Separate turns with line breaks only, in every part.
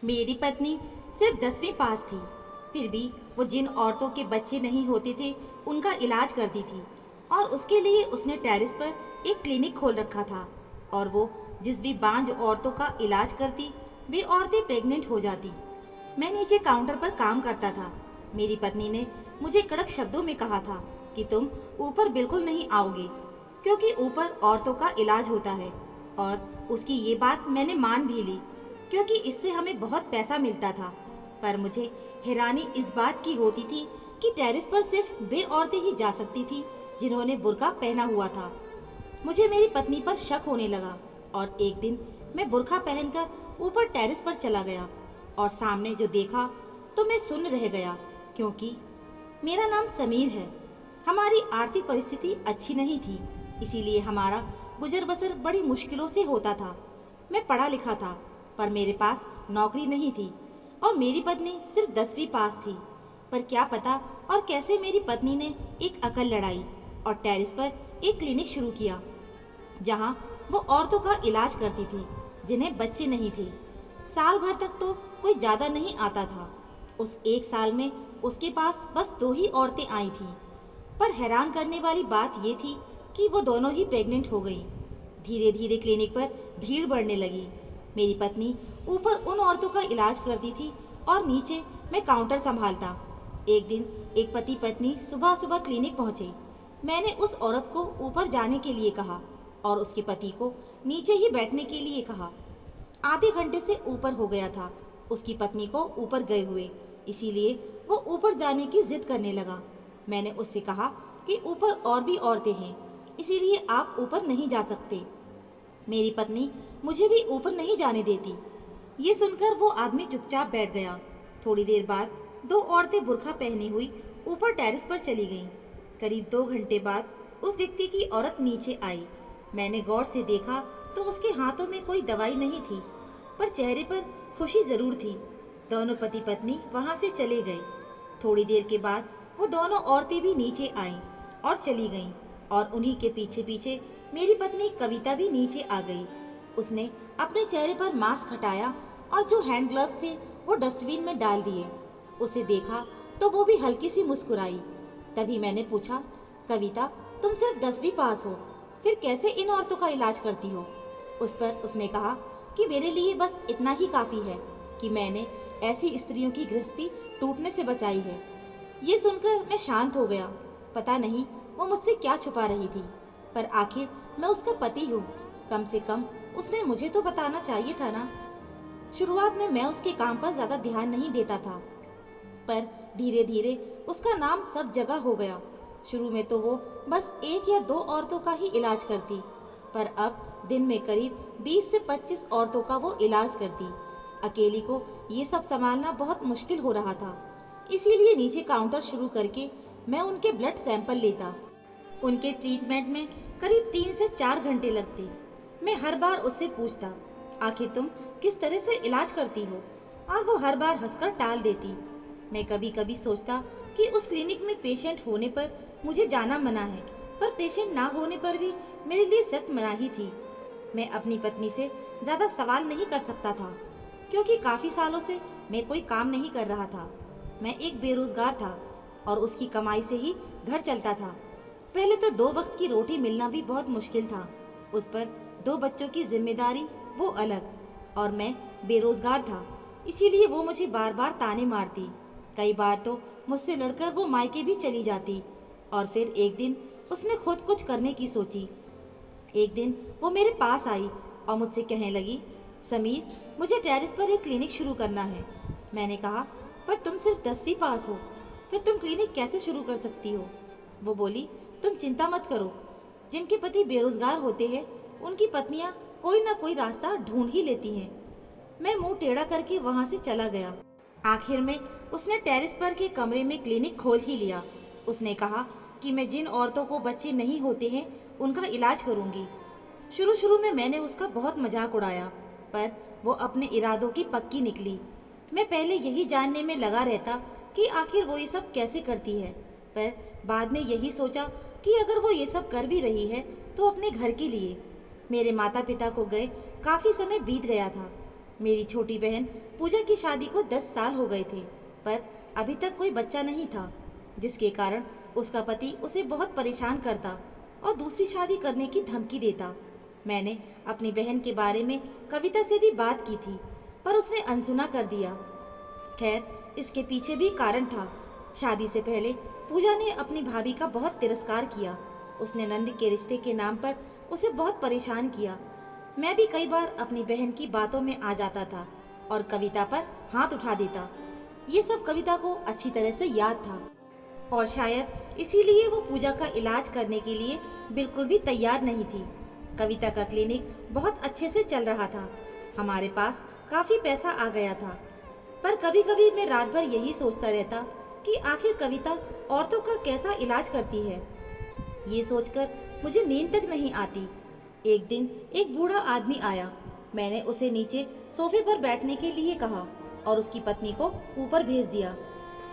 मेरी पत्नी सिर्फ 10वीं पास थी, फिर भी वो जिन औरतों के बच्चे नहीं होते थे उनका इलाज करती थी। और उसके लिए उसने टेरेस पर एक क्लिनिक खोल रखा था। और वो जिस भी बांझ औरतों का इलाज करती वे औरतें प्रेग्नेंट हो जाती। मैं नीचे काउंटर पर काम करता था। मेरी पत्नी ने मुझे कड़क शब्दों में कहा था कि तुम ऊपर बिल्कुल नहीं आओगे, क्योंकि ऊपर औरतों का इलाज होता है। और उसकी ये बात मैंने मान भी ली, क्योंकि इससे हमें बहुत पैसा मिलता था। पर मुझे हैरानी इस बात की होती थी कि टेरेस पर सिर्फ वे औरतें ही जा सकती थी जिन्होंने बुर्का पहना हुआ था। मुझे मेरी पत्नी पर शक होने लगा और एक दिन मैं बुर्का पहनकर ऊपर टेरेस पर चला गया और सामने जो देखा तो मैं सुन रह गया, क्योंकि मेरा नाम समीर है। हमारी आर्थिक परिस्थिति अच्छी नहीं थी, इसीलिए हमारा गुजर बसर बड़ी मुश्किलों से होता था। मैं पढ़ा लिखा था, पर मेरे पास नौकरी नहीं थी और मेरी पत्नी सिर्फ 10वीं पास थी। पर क्या पता और कैसे मेरी पत्नी ने एक अकल लड़ाई और टेरेस पर एक क्लिनिक शुरू किया, जहां वो औरतों का इलाज करती थी जिन्हें बच्चे नहीं थे। साल भर तक तो कोई ज्यादा नहीं आता था। उस एक साल में उसके पास बस 2 ही औरतें आई थी। पर हैरान करने वाली बात ये थी कि वो दोनों ही प्रेग्नेंट हो गई। धीरे धीरे क्लिनिक पर भीड़ बढ़ने लगी। मेरी पत्नी ऊपर उन औरतों का इलाज करती थी और नीचे मैं काउंटर संभालता। एक दिन एक पति पत्नी सुबह सुबह क्लिनिक पहुंचे। मैंने उस औरत को ऊपर जाने के लिए कहा और उसके पति को नीचे ही बैठने के लिए कहा। आधे घंटे से ऊपर हो गया था उसकी पत्नी को ऊपर गए हुए, इसीलिए वो ऊपर जाने की जिद करने लगा। मैंने उससे कहा कि ऊपर और भी औरतें हैं, इसीलिए आप ऊपर नहीं जा सकते। मेरी पत्नी मुझे भी ऊपर नहीं जाने देती। ये सुनकर वो आदमी चुपचाप बैठ गया। थोड़ी देर बाद 2 औरतें बुर्का पहनी हुई ऊपर टेरेस पर चली गईं। करीब 2 घंटे बाद उस व्यक्ति की औरत नीचे आई। मैंने गौर से देखा तो उसके हाथों में कोई दवाई नहीं थी, पर चेहरे पर खुशी जरूर थी। दोनों पति पत्नी वहां से चले गए। थोड़ी देर के बाद वो दोनों औरतें भी नीचे आईं और चली गईं और उन्हीं के पीछे पीछे मेरी पत्नी कविता भी नीचे आ गई। उसने अपने चेहरे पर मास्क हटाया और जो हैंड ग्लव्स थे वो डस्टबिन में डाल दिए। उसे देखा तो वो भी हल्की सी मुस्कुराई। तभी मैंने पूछा, कविता, तुम सिर्फ 10वीं पास हो, फिर कैसे इन औरतों का इलाज करती हो? उस पर उसने कहा कि मेरे लिए बस इतना ही काफ़ी है कि मैंने ऐसी स्त्रियों की गृहस्थी टूटने से बचाई है। ये सुनकर मैं शांत हो गया। पता नहीं वो मुझसे क्या छुपा रही थी, पर आखिर मैं उसका पति हूँ। कम से कम उसने मुझे तो बताना चाहिए था ना। शुरुआत में मैं उसके काम पर ज़्यादा ध्यान नहीं देता था, पर धीरे धीरे उसका नाम सब जगह हो गया। शुरू में तो वो बस 1 या 2 औरतों का ही इलाज करती, पर अब दिन में करीब 20 से 25 औरतों का वो इलाज करती। अकेली को ये सब संभालना बहुत मुश्किल हो रहा था, इसीलिए नीचे काउंटर शुरू करके मैं उनके ब्लड सैंपल लेता। उनके ट्रीटमेंट में करीब 3 से 4 घंटे लगते। मैं हर बार उससे पूछता, आखिर तुम किस तरह से इलाज करती हो? और वो हर बार हंसकर टाल देती। मैं कभी कभी सोचता कि उस क्लिनिक में पेशेंट होने पर मुझे जाना मना है, पर पेशेंट ना होने पर भी मेरे लिए सख्त मनाही थी। मैं अपनी पत्नी से ज़्यादा सवाल नहीं कर सकता था, क्योंकि काफ़ी सालों से मैं कोई काम नहीं कर रहा था। मैं एक बेरोजगार था और उसकी कमाई से ही घर चलता था। पहले तो 2 वक्त की रोटी मिलना भी बहुत मुश्किल था। उस पर 2 बच्चों की जिम्मेदारी वो अलग, और मैं बेरोजगार था, इसीलिए वो मुझे बार बार ताने मारती। कई बार तो मुझसे लड़कर वो मायके भी चली जाती। और फिर एक दिन उसने खुद कुछ करने की सोची। एक दिन वो मेरे पास आई और मुझसे कहने लगी, समीर, मुझे टेरेस पर एक क्लिनिक शुरू करना है। मैंने कहा, पर तुम सिर्फ 10वीं पास हो, फिर तुम क्लिनिक कैसे शुरू कर सकती हो? वो बोली, तुम चिंता मत करो, जिनके पति बेरोजगार होते हैं उनकी पत्नियां कोई ना कोई रास्ता ढूंढ ही लेती हैं। मैं मुंह टेढ़ा करके वहां से चला गया। आखिर में उसने टेरेस पर के कमरे में क्लिनिक खोल ही लिया। उसने कहा कि मैं जिन औरतों को बच्चे नहीं होते हैं उनका इलाज करूंगी। शुरू शुरू में मैंने उसका बहुत मजाक उड़ाया, पर वो अपने इरादों की पक्की निकली। मैं पहले यही जानने में लगा रहता कि आखिर वो ये सब कैसे करती है, पर बाद में यही सोचा कि अगर वो ये सब कर भी रही है तो अपने घर के लिए। मेरे माता पिता को गए काफ़ी समय बीत गया था। मेरी छोटी बहन पूजा की शादी को 10 साल हो गए थे, पर अभी तक कोई बच्चा नहीं था, जिसके कारण उसका पति उसे बहुत परेशान करता और दूसरी शादी करने की धमकी देता। मैंने अपनी बहन के बारे में कविता से भी बात की थी, पर उसने अनसुना कर दिया। खैर, इसके पीछे भी कारण था। शादी से पहले पूजा ने अपनी भाभी का बहुत तिरस्कार किया। उसने नंद के रिश्ते के नाम पर उसे बहुत परेशान किया। मैं भी कई बार अपनी बहन की बातों में आ जाता था और कविता पर हाथ उठा देता। ये सब कविता को अच्छी तरह से याद था और शायद इसीलिए वो पूजा का इलाज करने के लिए बिल्कुल भी तैयार नहीं थी। कविता का क्लिनिक बहुत अच्छे से चल रहा था। हमारे पास काफी पैसा आ गया था, पर कभी कभी मैं रात भर यही सोचता रहता कि आखिर कविता औरतों का कैसा इलाज करती है। ये सोचकर मुझे नींद तक नहीं आती। एक दिन एक बूढ़ा आदमी आया। मैंने उसे नीचे सोफे पर बैठने के लिए कहा और उसकी पत्नी को ऊपर भेज दिया।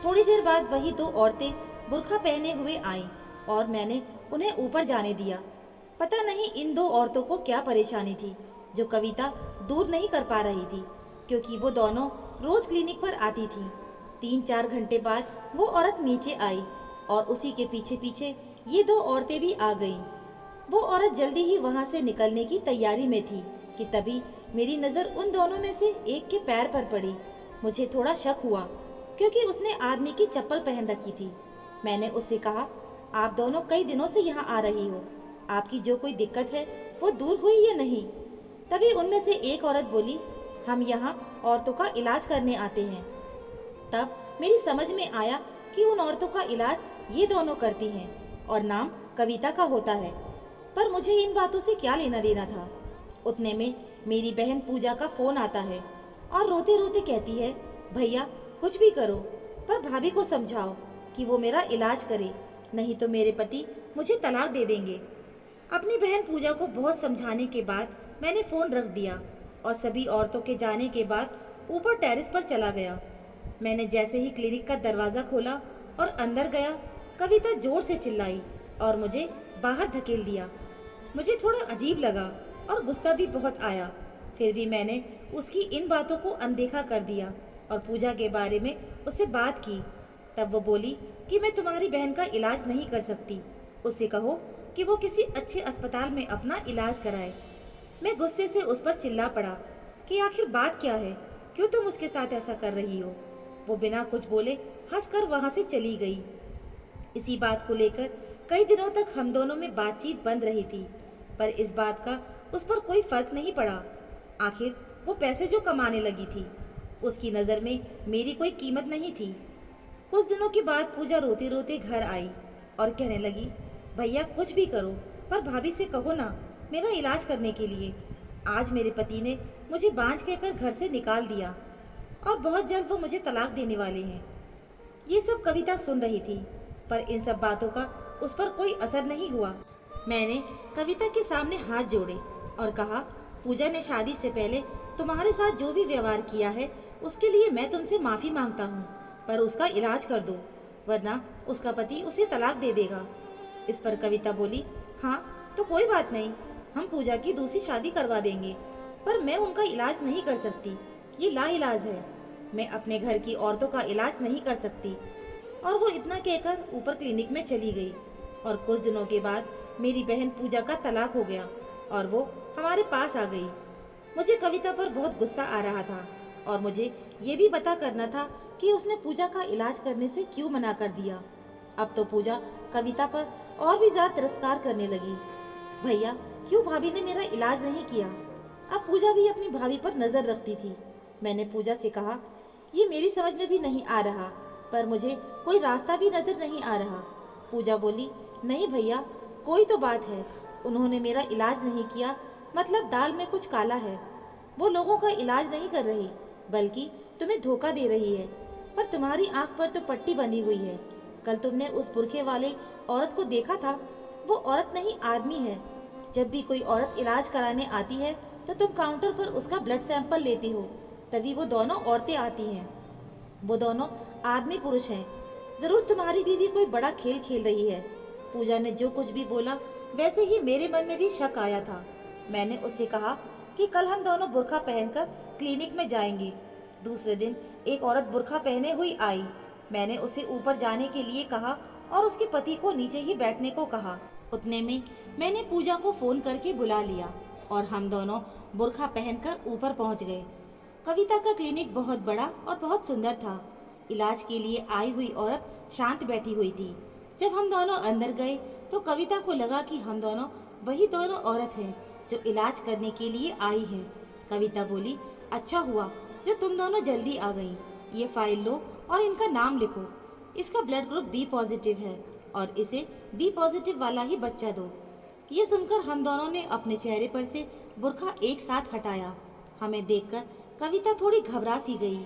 थोड़ी देर बाद वही दो औरतें बुर्खा पहने हुए आईं और मैंने उन्हें ऊपर जाने दिया। पता नहीं इन दो औरतों को क्या परेशानी थी जो कविता दूर नहीं कर पा रही थी, क्योंकि वो दोनों रोज क्लिनिक पर आती थी। 3-4 घंटे बाद वो औरत नीचे आई और उसी के पीछे पीछे ये दो औरतें भी आ गईं। वो औरत जल्दी ही वहां से निकलने की तैयारी में थी कि तभी मेरी नज़र उन दोनों में से एक के पैर पर पड़ी। मुझे थोड़ा शक हुआ क्योंकि उसने आदमी की चप्पल पहन रखी थी। मैंने उससे कहा, आप दोनों कई दिनों से यहाँ आ रही हो, आपकी जो कोई दिक्कत है वो दूर हुई या नहीं? तभी उनमें से एक औरत बोली, हम यहाँ औरतों का इलाज करने आते हैं। तब मेरी समझ में आया कि उन औरतों का इलाज ये दोनों करती हैं और नाम कविता का होता है, पर मुझे इन बातों से क्या लेना देना था। उतने में मेरी बहन पूजा का फोन आता है और रोते रोते कहती है, भैया कुछ भी करो, पर भाभी को समझाओ कि वो मेरा इलाज करे, नहीं तो मेरे पति मुझे तलाक दे देंगे। अपनी बहन पूजा को बहुत समझाने के बाद मैंने फ़ोन रख दिया और सभी औरतों के जाने के बाद ऊपर टेरेस पर चला गया। मैंने जैसे ही क्लिनिक का दरवाज़ा खोला और अंदर गया, कविता जोर से चिल्लाई और मुझे बाहर धकेल दिया। मुझे थोड़ा अजीब लगा और गुस्सा भी बहुत आया। फिर भी मैंने उसकी इन बातों को अनदेखा कर दिया और पूजा के बारे में उससे बात की। तब वो बोली कि मैं तुम्हारी बहन का इलाज नहीं कर सकती, उससे कहो कि वो किसी अच्छे अस्पताल में अपना इलाज कराए। मैं गुस्से से उस पर चिल्ला पड़ा कि आखिर बात क्या है, क्यों तुम उसके साथ ऐसा कर रही हो? वो बिना कुछ बोले हंसकर वहाँ से चली गई। इसी बात को लेकर कई दिनों तक हम दोनों में बातचीत बंद रही थी, पर इस बात का उस पर कोई फर्क नहीं पड़ा। आखिर वो पैसे जो कमाने लगी थी, उसकी नज़र में मेरी कोई कीमत नहीं थी। कुछ दिनों के बाद पूजा रोते रोते घर आई और कहने लगी, भैया कुछ भी करो, पर भाभी से कहो ना मेरा इलाज करने के लिए। आज मेरे पति ने मुझे बांझ कहकर घर से निकाल दिया और बहुत जल्द वो मुझे तलाक देने वाले हैं। ये सब कविता सुन रही थी, पर इन सब बातों का उस पर कोई असर नहीं हुआ। मैंने कविता के सामने हाथ जोड़े और कहा, पूजा ने शादी से पहले तुम्हारे साथ जो भी व्यवहार किया है उसके लिए मैं तुमसे माफ़ी मांगता हूँ, पर उसका इलाज कर दो, वरना उसका पति उसे तलाक दे देगा। इस पर कविता बोली, हाँ तो कोई बात नहीं, हम पूजा की दूसरी शादी करवा देंगे, पर मैं उनका इलाज नहीं कर सकती, ये लाइलाज है। मैं अपने घर की औरतों का इलाज नहीं कर सकती। और वो इतना कहकर ऊपर क्लिनिक में चली गई और कुछ दिनों के बाद मेरी बहन पूजा का तलाक हो गया और वो हमारे पास आ गई। मुझे कविता पर बहुत गुस्सा आ रहा था और मुझे ये भी पता करना था कि उसने पूजा का इलाज करने से क्यों मना कर दिया। अब तो पूजा कविता पर और भी ज़्यादा तिरस्कार करने लगी। भैया क्यों भाभी ने मेरा इलाज नहीं किया? अब पूजा भी अपनी भाभी पर नज़र रखती थी। मैंने पूजा से कहा, ये मेरी समझ में भी नहीं आ रहा, पर मुझे कोई रास्ता भी नज़र नहीं आ रहा। पूजा बोली, नहीं भैया कोई तो बात है, उन्होंने मेरा इलाज नहीं किया मतलब दाल में कुछ काला है। वो लोगों का इलाज नहीं कर रही, बल्कि तुम्हें धोखा दे रही है। पर तुम्हारी आंख पर तो पट्टी बंधी हुई है। कल तुमने उस बुरखे वाले औरत को देखा था, वो औरत नहीं आदमी है। जब भी कोई औरत इलाज कराने आती है तो तुम काउंटर पर उसका ब्लड सैंपल लेती हो, तभी वो दोनों औरतें आती हैं। वो दोनों आदमी पुरुष हैं। ज़रूर तुम्हारी बीवी कोई बड़ा खेल खेल रही है। पूजा ने जो कुछ भी बोला वैसे ही मेरे मन में भी शक आया था। मैंने उससे कहा कि कल हम दोनों बुर्का पहनकर क्लिनिक में जाएंगे। दूसरे दिन एक औरत बुर्का पहने हुई आई। मैंने उसे ऊपर जाने के लिए कहा और उसके पति को नीचे ही बैठने को कहा। उतने में मैंने पूजा को फोन करके बुला लिया और हम दोनों बुर्का पहनकर ऊपर पहुंच गए। कविता का क्लिनिक बहुत बड़ा और बहुत सुंदर था। इलाज के लिए आई हुई औरत शांत बैठी हुई थी। जब हम दोनों अंदर गए तो कविता को लगा कि हम दोनों वही दोनों औरत हैं जो इलाज करने के लिए आई हैं। कविता बोली, अच्छा हुआ जो तुम दोनों जल्दी आ गई। ये फाइल लो और इनका नाम लिखो। इसका ब्लड ग्रुप बी पॉजिटिव है और इसे बी पॉजिटिव वाला ही बच्चा दो। ये सुनकर हम दोनों ने अपने चेहरे पर से बुर्का एक साथ हटाया। हमें देखकर कविता थोड़ी घबरा सी गई।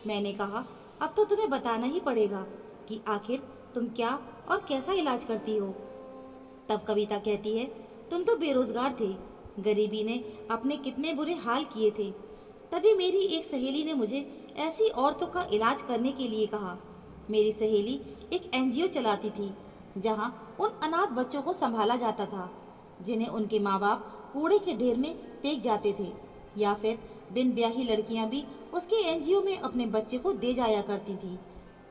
मैंने कहा, अब तो तुम्हें बताना ही पड़ेगा कि आखिर तुम क्या और कैसा इलाज करती हो। तब कविता कहती है, तुम तो बेरोजगार थे, गरीबी ने अपने कितने बुरे हाल किए थे। तभी मेरी एक सहेली ने मुझे ऐसी औरतों का इलाज करने के लिए कहा। मेरी सहेली एक एनजीओ चलाती थी जहां उन अनाथ बच्चों को संभाला जाता था जिन्हें उनके माँ बाप कूड़े के ढेर में फेंक जाते थे, या फिर बिन ब्याही लड़कियां भी उसके एनजीओ में अपने बच्चे को दे जाया करती थी।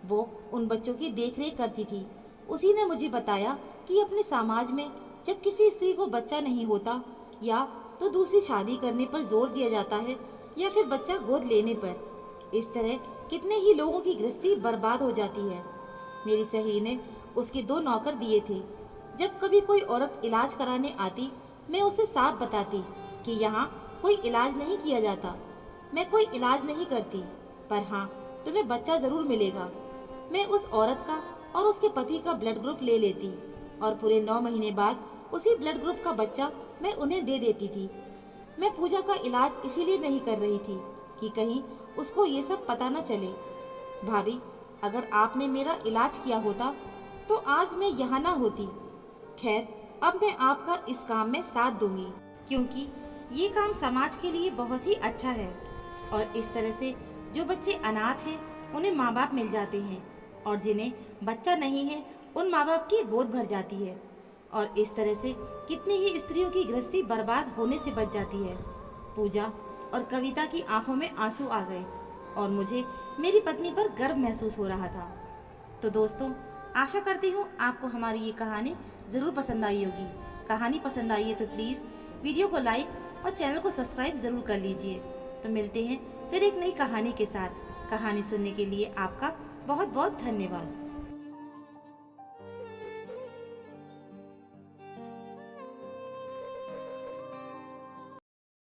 वो उन बच्चों की देखरेख करती थी। उसी ने मुझे बताया कि अपने समाज में जब किसी स्त्री को बच्चा नहीं होता या तो दूसरी शादी करने पर जोर दिया जाता है या फिर बच्चा गोद लेने पर, इस तरह कितने ही लोगों की गृहस्थी बर्बाद हो जाती है। मेरी सहेली ने उसके 2 नौकर दिए थे। जब कभी कोई औरत इलाज कराने आती, मैं उसे साफ बताती कि यहाँ कोई इलाज नहीं किया जाता, मैं कोई इलाज नहीं करती, पर हाँ तुम्हें बच्चा जरूर मिलेगा। मैं उस औरत का और उसके पति का ब्लड ग्रुप ले लेती और पूरे 9 महीने बाद उसी ब्लड ग्रुप का बच्चा मैं उन्हें दे देती थी। मैं पूजा का इलाज इसीलिए नहीं कर रही थी कि कहीं उसको ये सब पता न चले। भाभी, अगर आपने मेरा इलाज किया होता तो आज मैं यहाँ ना होती। खैर, अब मैं आपका इस काम में साथ दूंगी क्योंकि ये काम समाज के लिए बहुत ही अच्छा है और इस तरह से जो बच्चे अनाथ हैं उन्हें माँ बाप मिल जाते हैं और जिन्हें बच्चा नहीं है उन माँ बाप की गोद भर जाती है और इस तरह से कितनी ही स्त्रियों की गृहस्थी बर्बाद होने से बच जाती है। पूजा और कविता की आंखों में आंसू आ गए और मुझे मेरी पत्नी पर गर्व महसूस हो रहा था। तो दोस्तों, आशा करती हूँ आपको हमारी ये कहानी ज़रूर पसंद आई होगी। कहानी पसंद आई है तो प्लीज़ वीडियो को लाइक और चैनल को सब्सक्राइब ज़रूर कर लीजिए। तो मिलते हैं फिर एक नई कहानी के साथ। कहानी सुनने के लिए आपका बहुत बहुत धन्यवाद।